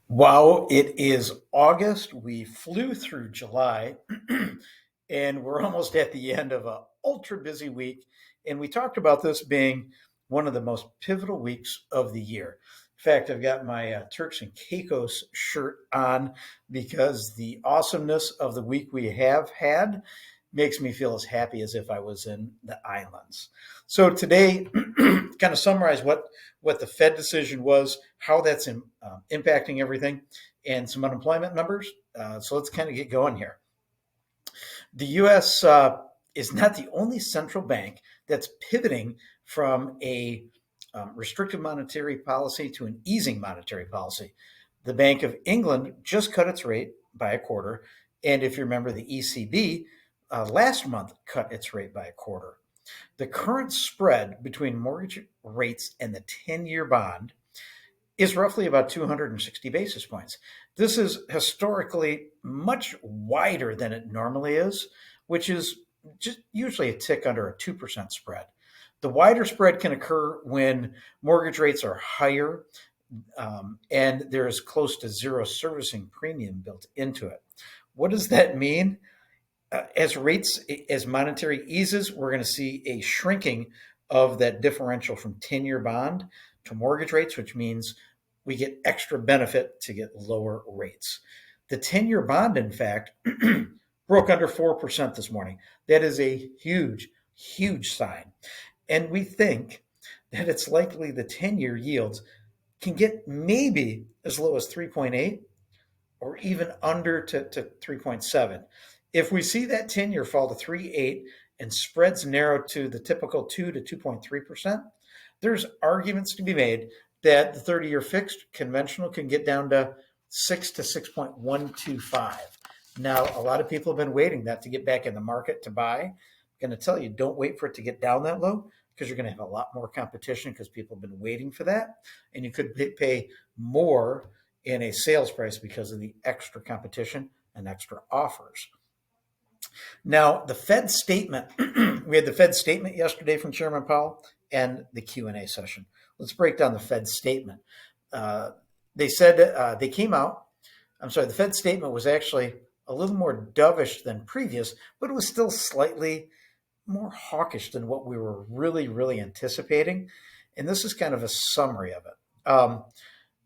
Wow, it is August. We flew through July and we're almost at the end of a ultra busy week. And we talked about this being one of the most pivotal weeks of the year. In fact, I've got my Turks and Caicos shirt on because the awesomeness of the week we have had makes me feel as happy as if I was in the islands. So today, kind of summarize what the Fed decision was, how that's impacting everything, and some unemployment numbers. So let's kind of get going here. The U.S. Is not the only central bank that's pivoting from a restrictive monetary policy to an easing monetary policy. The Bank of England just cut its rate by a quarter. And if you remember, the ECB last month cut its rate by a quarter. The current spread between mortgage rates and the 10-year bond is roughly about 260 basis points. This is historically much wider than it normally is, which is just usually a tick under a 2% spread. The wider spread can occur when mortgage rates are higher and there's close to zero servicing premium built into it. What does that mean? As monetary eases, we're going to see a shrinking of that differential from 10-year bond to mortgage rates, which means we get extra benefit to get lower rates. The 10-year bond, in fact, broke under 4% this morning. That is a huge, huge sign. And we think that it's likely the 10-year yields can get maybe as low as 3.8 or even under to 3.7. If we see that 10-year fall to 3.8 and spreads narrow to the typical 2 to 2.3%, there's arguments to be made that the 30-year fixed conventional can get down to 6 to 6.125. Now, a lot of people have been waiting that to get back in the market to buy. I'm going to tell you, don't wait for it to get down that low because you're going to have a lot more competition because people have been waiting for that. And you could pay more in a sales price because of the extra competition and extra offers. Now, the Fed statement, we had the Fed statement yesterday from Chairman Powell and the Q&A session. Let's break down the Fed statement. They said they came out, the Fed statement was actually a little more dovish than previous, but it was still slightly more hawkish than what we were really, really anticipating. And this is kind of a summary of it.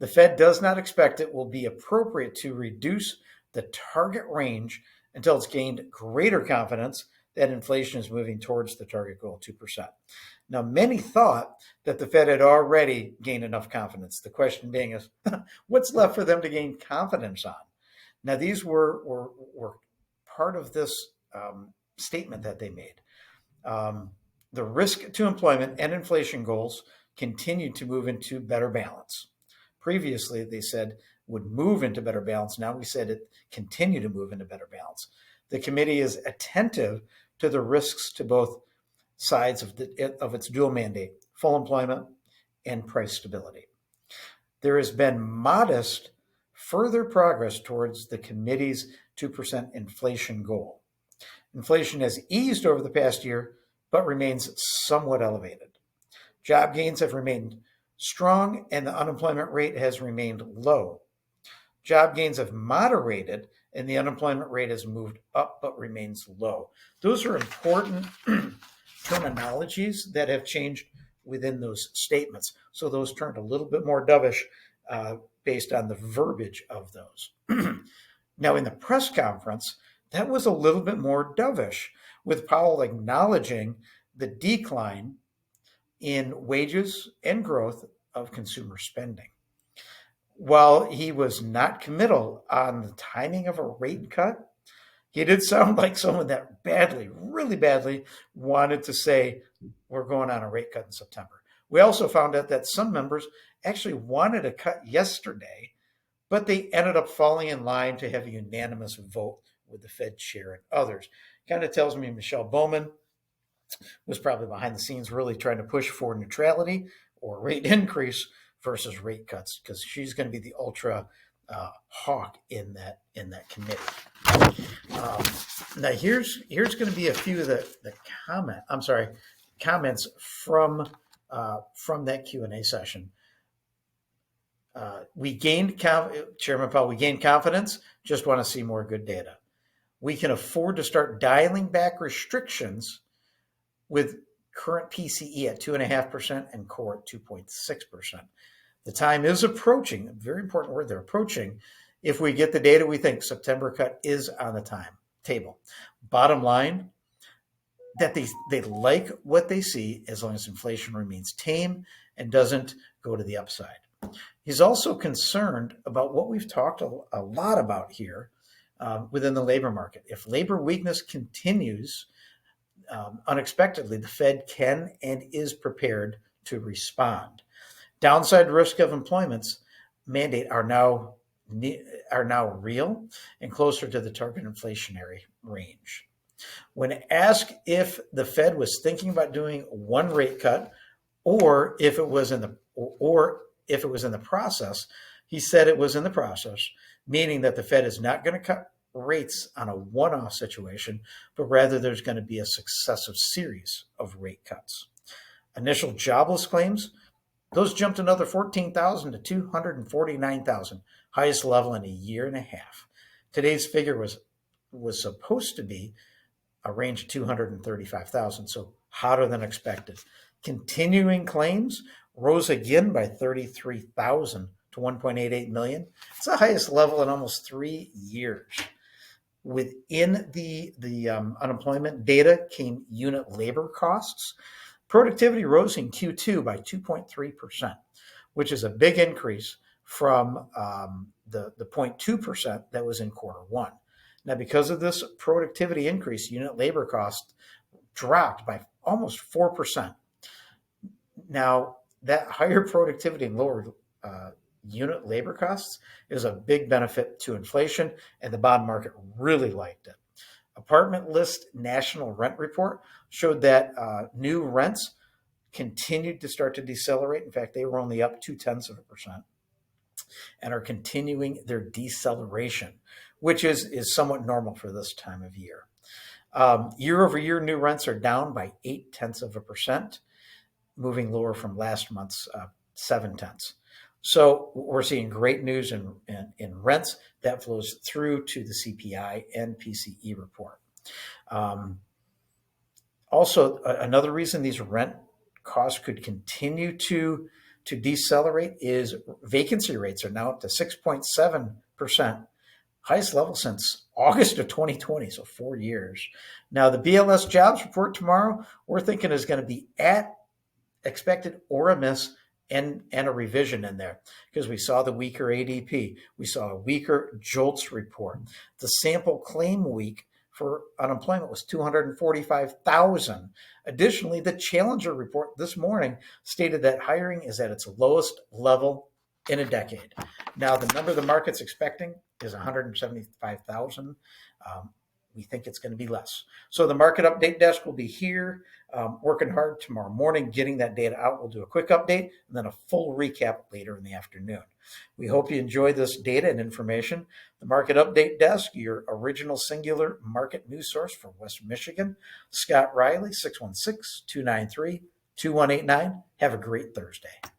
The Fed does not expect it will be appropriate to reduce the target range until it's gained greater confidence that inflation is moving towards the target goal of 2%. Now, many thought that the Fed had already gained enough confidence. The question being is, what's left for them to gain confidence on? Now, these were part of this statement that they made. The risk to employment and inflation goals continued to move into better balance. Previously, they said would move into better balance. Now we said it continue to move into better balance. The committee is attentive to the risks to both sides of its dual mandate, full employment and price stability. There has been modest further progress towards the committee's 2% inflation goal. Inflation has eased over the past year, but remains somewhat elevated. Job gains have remained strong and the unemployment rate has remained low. Job gains have moderated and the unemployment rate has moved up but remains low. Those are important terminologies that have changed within those statements. So those turned a little bit more dovish based on the verbiage of those. Now, in the press conference, that was a little bit more dovish, with Powell acknowledging the decline in wages and growth of consumer spending. While he was not committal on the timing of a rate cut, he did sound like someone that badly, really badly wanted to say, we're going on a rate cut in September. We also found out that some members actually wanted a cut yesterday, but they ended up falling in line to have a unanimous vote with the Fed chair and others. Kind of tells me Michelle Bowman was probably behind the scenes really trying to push for neutrality or rate increase versus rate cuts, because she's going to be the ultra hawk in that committee. Now here's going to be a few of the comments from that Q&A session. Chairman Powell, we gained confidence, just want to see more good data. We can afford to start dialing back restrictions with current PCE at 2.5% and core at 2.6%. The time is approaching, a very important word, they're approaching. If we get the data, we think September cut is on the table. Bottom line, that they like what they see as long as inflation remains tame and doesn't go to the upside. He's also concerned about what we've talked a lot about here within the labor market. If labor weakness continues unexpectedly, the Fed can and is prepared to respond. Downside risk of employment's mandate are now real and closer to the target inflationary range. When asked if the Fed was thinking about doing one rate cut, or if it was in the process, he said it was in the process, meaning that the Fed is not going to cut rates on a one-off situation, but rather there's going to be a successive series of rate cuts. Initial jobless claims, those jumped another 14,000 to 249,000, highest level in a year and a half. Today's figure was supposed to be a range of 235,000, so hotter than expected. Continuing claims rose again by 33,000 to 1.88 million. It's the highest level in almost 3 years. Within the unemployment data came unit labor costs. Productivity rose in Q2 by 2.3%, which is a big increase from the 0.2% that was in quarter one. Now, because of this productivity increase, unit labor cost dropped by almost 4%. Now, that higher productivity and lower unit labor costs is a big benefit to inflation, and the bond market really liked it. Apartment List National Rent Report showed that new rents continued to start to decelerate. In fact, they were only up 0.2% and are continuing their deceleration, which is somewhat normal for this time of year. Year over year, new rents are down by 0.8%, moving lower from last month's 0.7. So we're seeing great news in rents that flows through to the CPI and PCE report. Also, another reason these rent costs could continue to decelerate is vacancy rates are now up to 6.7%, highest level since August of 2020, so 4 years. Now, the BLS jobs report tomorrow, we're thinking is going to be at expected or a miss and a revision in there because we saw the weaker ADP. We saw a weaker JOLTS report. The sample claim week for unemployment was 245,000. Additionally, the Challenger report this morning stated that hiring is at its lowest level in a decade. Now, the number the market's expecting is 175,000. We think it's going to be less. So the market update desk will be here working hard tomorrow morning, getting that data out. We'll do a quick update and then a full recap later in the afternoon. We hope you enjoy this data and information. The market update desk, your original singular market news source for West Michigan. Scott Riley, 616-293-2189. Have a great Thursday.